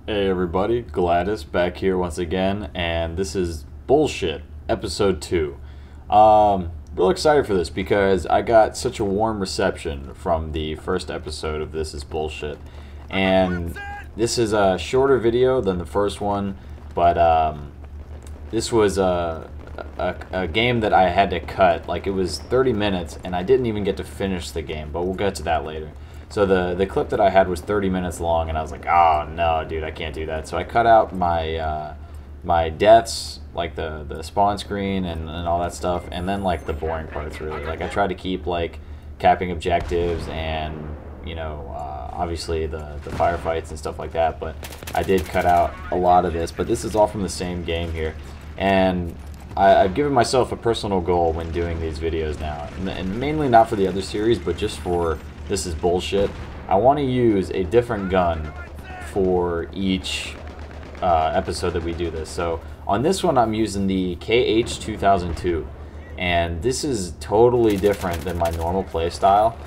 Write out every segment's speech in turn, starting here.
Hey everybody, Gladys back here once again, and this is Bullshit, episode 2. Real excited for this because I got such a warm reception from the first episode of This is Bullshit. And this is a shorter video than the first one, but this was a game that I had to cut. Like, it was 30 minutes, and I didn't even get to finish the game, but we'll get to that later. So the clip that I had was 30 minutes long, and I was like, oh no, dude, I can't do that. So I cut out my my deaths, like the spawn screen and all that stuff, and then like the boring parts really. Like I tried to keep like capping objectives and obviously the firefights and stuff like that, but I did cut out a lot of this. But this is all from the same game here, and I've given myself a personal goal when doing these videos now, and mainly not for the other series, but just for This is Bullshit. I want to use a different gun for each episode that we do this. So on this one, I'm using the KH2002, and this is totally different than my normal play style.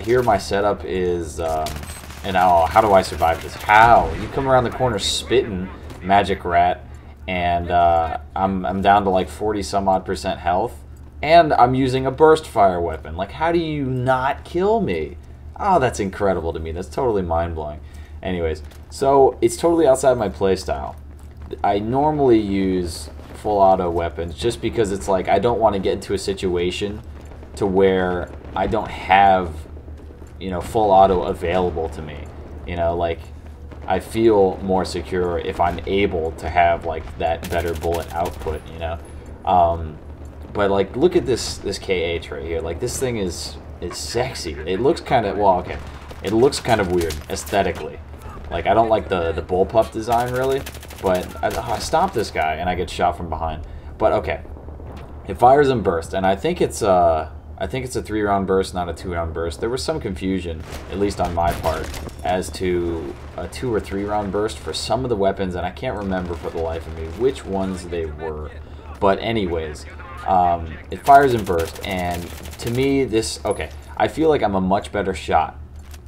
Here, my setup is, and how do I survive this? How? You come around the corner spitting, magic rat, and I'm down to like 40 some odd % health. And I'm using a burst fire weapon. Like, how do you not kill me? Oh, that's incredible to me. That's totally mind-blowing. Anyways, so it's totally outside my playstyle. I normally use full auto weapons just because it's like I don't want to get into a situation to where I don't have, full auto available to me. Like, I feel more secure if I'm able to have like that better bullet output, But like, look at this KH right here. Like, this thing is sexy. It looks kind of, well, okay, it looks kind of weird aesthetically. Like, I don't like the bullpup design really, but I stop this guy and I get shot from behind. But okay, it fires in burst, and I think it's a 3-round burst, not a 2-round burst. There was some confusion, at least on my part, as to a 2 or 3-round burst for some of the weapons, and I can't remember for the life of me which ones they were. But anyways, it fires in burst, and to me, I feel like I'm a much better shot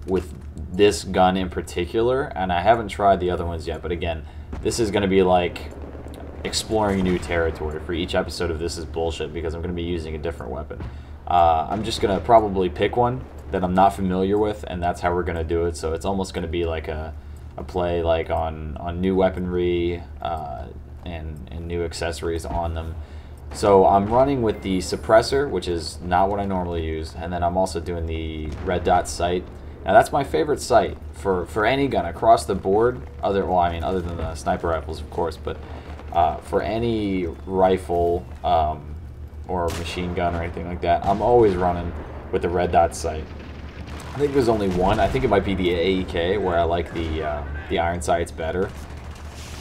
with this gun in particular, and I haven't tried the other ones yet, but again, this is going to be like exploring new territory for each episode of This is Bullshit, because I'm going to be using a different weapon. I'm just going to probably pick one that I'm not familiar with, and that's how we're going to do it. So it's almost going to be like a play like on new weaponry and new accessories on them. So I'm running with the suppressor, which is not what I normally use, and then I'm also doing the red dot sight. Now that's my favorite sight for any gun across the board, other than the sniper rifles, of course, but for any rifle or machine gun or anything like that, I'm always running with the red dot sight. I think there's only one. I think it might be the AEK where I like the iron sights better,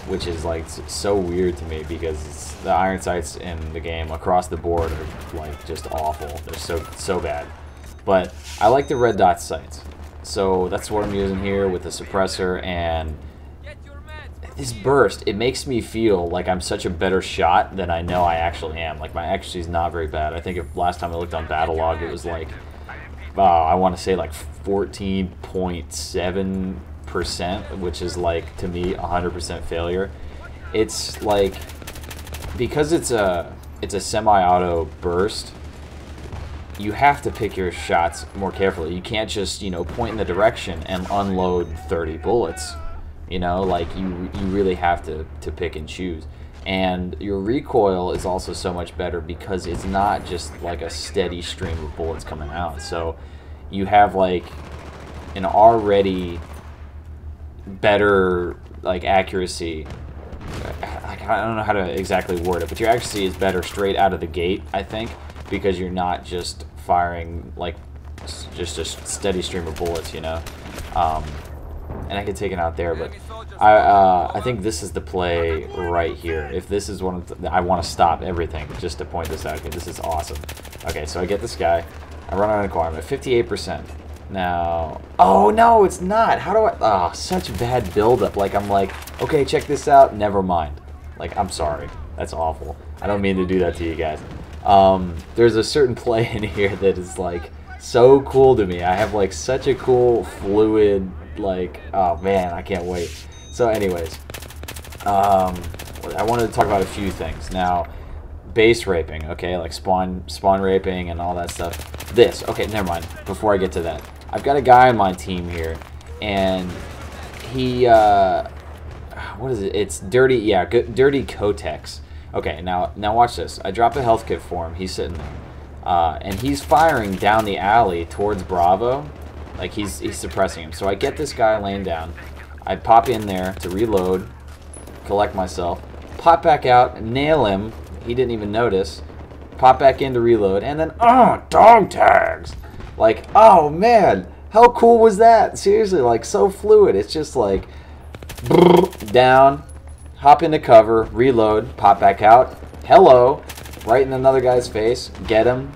which is like so weird to me because the iron sights in the game across the board are like just awful. They're so bad. But I like the red dot sights, so that's what I'm using here with the suppressor. And this burst, it makes me feel like I'm such a better shot than I know I actually am. Like, my accuracy is not very bad. I think if last time I looked on Battlelog, it was like I want to say like 14.7%, which is like, to me, 100% failure. It's like, because it's a semi-auto burst, you have to pick your shots more carefully. You can't just, point in the direction and unload 30 bullets. Like, you really have to pick and choose. And your recoil is also so much better because it's not just like a steady stream of bullets coming out. So you have like an already better like accuracy. I don't know how to exactly word it, but your accuracy is better straight out of the gate, I think, because you're not just firing like just a steady stream of bullets, and I could take it out there, but I think this is the play right here. If this is one, I want to stop everything just to point this out. Okay, this is awesome. Okay, so I get this guy. I run around the corner. I'm at 58%. Now, oh no, it's not. How do I? Oh, such bad buildup. Like, I'm like, okay, check this out. Never mind. Like, I'm sorry. That's awful. I don't mean to do that to you guys. There's a certain play in here that is like so cool to me. I have like such a cool fluid, like, oh man, I can't wait. So anyways, I wanted to talk about a few things. Now, base raping, okay, like spawn raping and all that stuff. This, okay, never mind. Before I get to that, I've got a guy on my team here, and he, what is it? It's dirty, yeah, dirty Kotex. Okay, now watch this. I drop a health kit for him. He's sitting there, and he's firing down the alley towards Bravo, like he's suppressing him. So I get this guy laying down. I pop in there to reload, collect myself, pop back out, nail him. He didn't even notice. Pop back in to reload, and then, dog tags. Like, oh man, how cool was that? Seriously, like, so fluid. It's just like, down, hop into cover, reload, pop back out, hello, right in another guy's face, get him,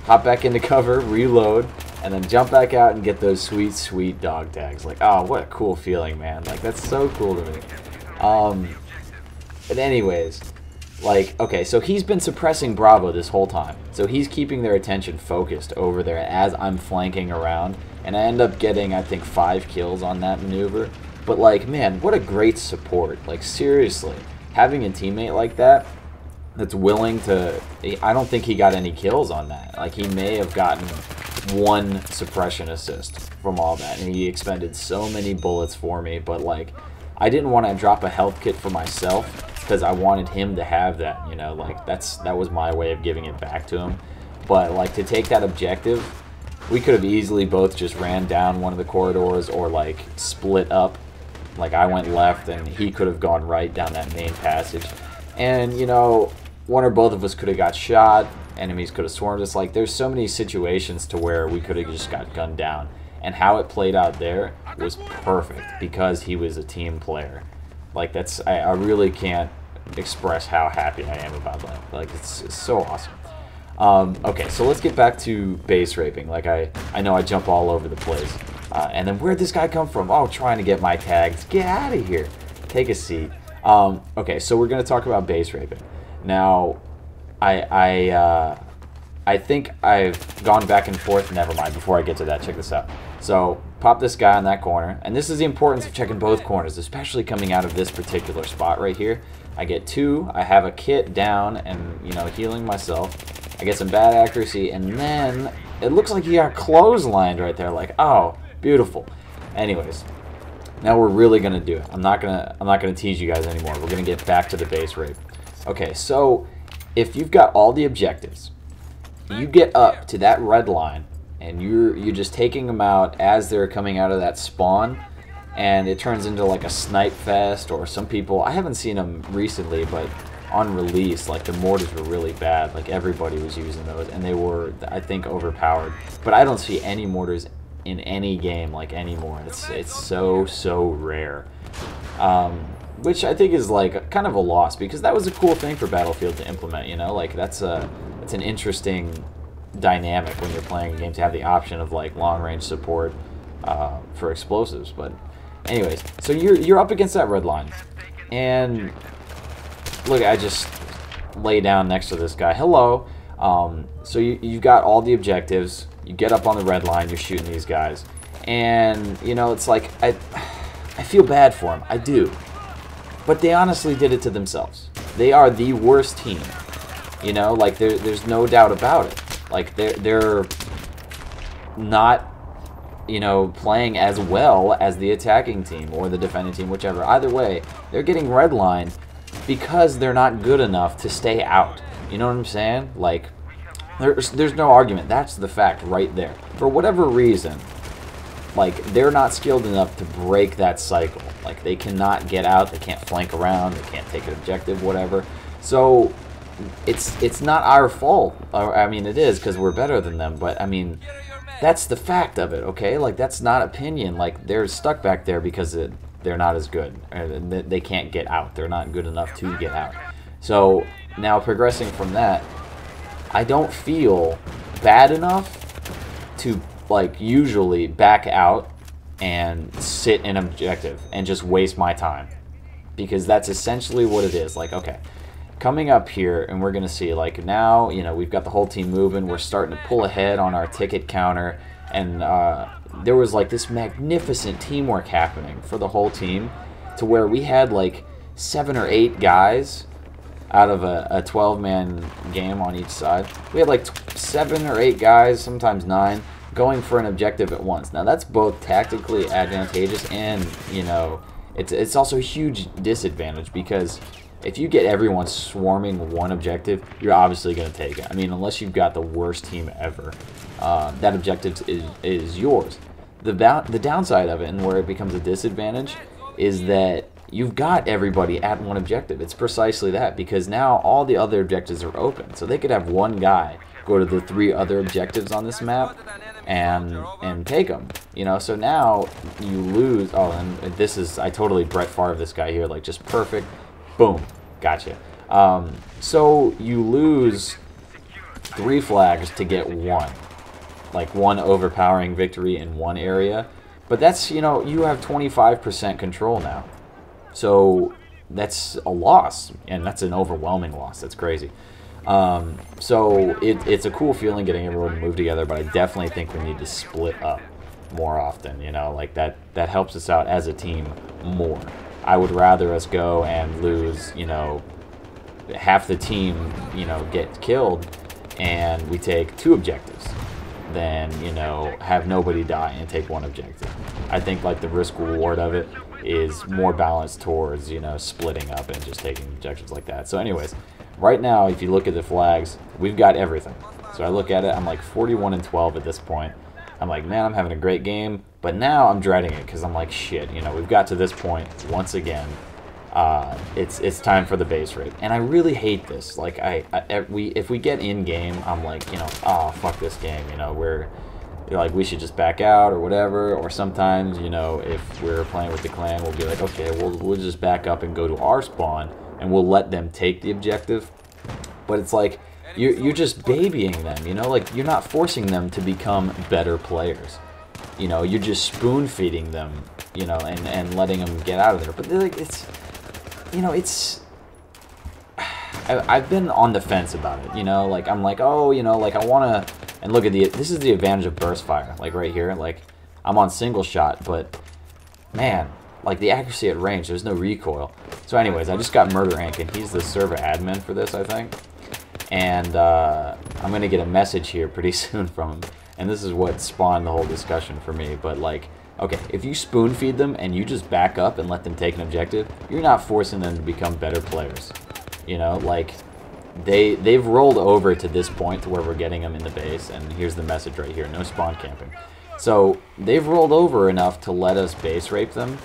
hop back into cover, reload, and then jump back out and get those sweet, sweet dog tags. Like, oh, what a cool feeling, man. Like, that's so cool to me. But anyways, like, okay, so he's been suppressing Bravo this whole time. So he's keeping their attention focused over there as I'm flanking around. And I end up getting, I think, 5 kills on that maneuver. But, like, man, what a great support. Like, seriously, having a teammate like that that's willing to... I don't think he got any kills on that. Like, he may have gotten 1 suppression assist from all that. And he expended so many bullets for me. But, like, I didn't want to drop a health kit for myself, because I wanted him to have that, you know, like that was my way of giving it back to him. But like to take that objective, we could have easily both just ran down one of the corridors or like split up. Like I went left and he could have gone right down that main passage. And you know, one or both of us could have got shot, enemies could have swarmed us. Like there's so many situations to where we could have just got gunned down. And how it played out there was perfect because he was a team player. Like that's, I really can't express how happy I am about that. Like it's so awesome. Okay, so let's get back to base raping. Like I know I jump all over the place. And then where'd this guy come from? Oh, trying to get my tags. Get out of here. Take a seat. Okay, so we're gonna talk about base raping. Now, I think I've gone back and forth. Never mind. Before I get to that, check this out. So pop this guy in that corner, and this is the importance of checking both corners, especially coming out of this particular spot right here. I get 2, I have a kit down and, you know, healing myself. I get some bad accuracy, and then it looks like he got clotheslined right there. Like, oh, beautiful. Anyways, now we're really gonna do it. I'm not gonna tease you guys anymore. We're gonna get back to the base rape. Okay, so if you've got all the objectives, you get up to that red line, and you're just taking them out as they're coming out of that spawn, and it turns into like a snipe fest. Or some people, I haven't seen them recently, but on release, like the mortars were really bad. Like everybody was using those, and they were, I think, overpowered. But I don't see any mortars in any game like anymore. It's so rare, which I think is like kind of a loss, because that was a cool thing for Battlefield to implement. You know, like that's an interesting dynamic when you're playing a game to have the option of like long range support for explosives. But anyways, so you're up against that red line, and look, I just lay down next to this guy. Hello. So you've got all the objectives. You get up on the red line. You're shooting these guys, and you know it's like I feel bad for them. I do, but they honestly did it to themselves. They are the worst team. You know, like there's no doubt about it. Like they're not, you know, playing as well as the attacking team or the defending team, whichever. Either way, they're getting redlined because they're not good enough to stay out. You know what I'm saying? Like there's no argument. That's the fact right there. For whatever reason, like they're not skilled enough to break that cycle. Like they cannot get out. They can't flank around. They can't take an objective. Whatever. So it's not our fault. I mean, it is because we're better than them, but I mean, that's the fact of it, okay? Like, that's not opinion. Like, they're stuck back there because they're not as good. They can't get out. They're not good enough to get out. So, now progressing from that, I don't feel bad enough to, like, usually back out and sit in objective and just waste my time. Because that's essentially what it is. Like, okay, coming up here, and we're going to see, like, now, you know, we've got the whole team moving. We're starting to pull ahead on our ticket counter. And there was, like, this magnificent teamwork happening for the whole team. to where we had like 7 or 8 guys out of a 12-man game on each side. We had like 7 or 8 guys, sometimes 9, going for an objective at once. Now that's both tactically advantageous and, you know, it's also a huge disadvantage, because if you get everyone swarming one objective, you're obviously going to take it. I mean, unless you've got the worst team ever, that objective is yours. The downside of it, and where it becomes a disadvantage, is that you've got everybody at one objective. It's precisely that, because now all the other objectives are open. So they could have one guy go to the 3 other objectives on this map and take them. You know, so now you lose. Oh, and this is, I totally Brett Favre this guy here, like just perfect. Boom, gotcha. So you lose 3 flags to get 1. Like 1 overpowering victory in one area. But that's, you know, you have 25% control now. So that's a loss, and that's an overwhelming loss. That's crazy. So it's a cool feeling getting everyone to move together, but I definitely think we need to split up more often, you know, like that helps us out as a team more. I would rather us go and lose, you know, half the team, you know, get killed, and we take 2 objectives, than, you know, have nobody die and take 1 objective. I think like the risk reward of it is more balanced towards, you know, splitting up and just taking objectives like that. So anyways, right now, if you look at the flags, we've got everything. So I look at it, I'm like 41-12 at this point. I'm like, man, I'm having a great game, but now I'm dreading it, because I'm like, shit, you know, we've got to this point once again. It's time for the base raid, and I really hate this. Like if we get in game, I'm like, you know, oh fuck this game, you know, we're like, we should just back out or whatever. Or sometimes, you know, if we're playing with the clan, we'll be like, okay, we'll just back up and go to our spawn, and we'll let them take the objective. But it's like you're just babying them, you know, like you're not forcing them to become better players. You know, you're just spoon feeding them, you know, and letting them get out of there. But like, it's, you know, it's, I've been on the fence about it, you know, like I'm like, oh, you know, like I want to, and look at this is the advantage of burst fire, like right here, like I'm on single shot, but man, like the accuracy at range, there's no recoil. So anyways, I just got Murder Inc, and he's the server admin for this, I think, and I'm going to get a message here pretty soon from him, and this is what spawned the whole discussion for me. But like, okay, if you spoon feed them and you just back up and let them take an objective, you're not forcing them to become better players. You know, like they've rolled over to this point to where we're getting them in the base, and here's the message right here, no spawn camping. So they've rolled over enough to let us base rape them.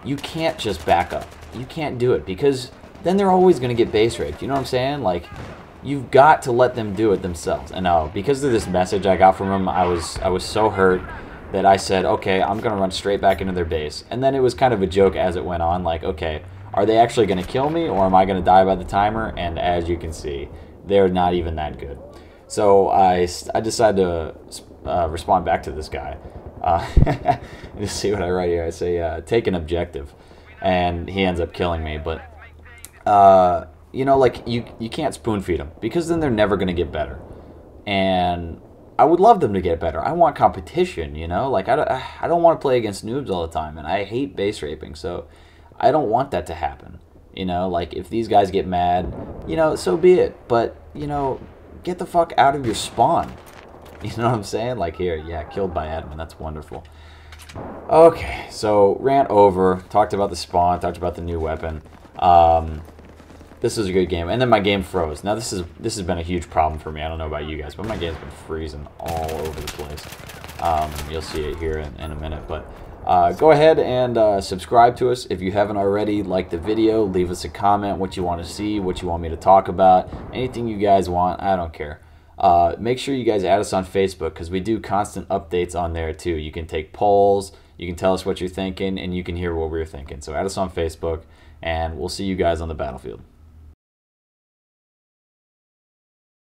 You can't just back up. You can't do it, because then they're always going to get base raped. You know what I'm saying? Like, you've got to let them do it themselves. And because of this message I got from them, I was so hurt that I said, okay, I'm going to run straight back into their base. And then it was kind of a joke as it went on, like, okay, are they actually going to kill me, or am I going to die by the timer? And as you can see, they're not even that good. So I decided to respond back to this guy. Just see what I write here. I say, take an objective. And he ends up killing me. But, you know, like, you can't spoon feed them, because then they're never going to get better. And I would love them to get better. I want competition, you know? Like, I don't want to play against noobs all the time, and I hate base raping, so I don't want that to happen. You know, like, if these guys get mad, you know, so be it. But, you know, get the fuck out of your spawn. You know what I'm saying? Like, here, yeah, killed by admin. That's wonderful. Okay, so rant over. Talked about the spawn. Talked about the new weapon. This was a good game, and then my game froze. Now this has been a huge problem for me. I don't know about you guys, but my game's been freezing all over the place. You'll see it here in a minute, but go ahead and subscribe to us if you haven't already. Like the video, leave us a comment what you want to see, what you want me to talk about, anything you guys want. I don't care. Make sure you guys add us on Facebook, because we do constant updates on there too. You can take polls, you can tell us what you're thinking, and you can hear what we're thinking. So add us on Facebook, and we'll see you guys on the battlefield.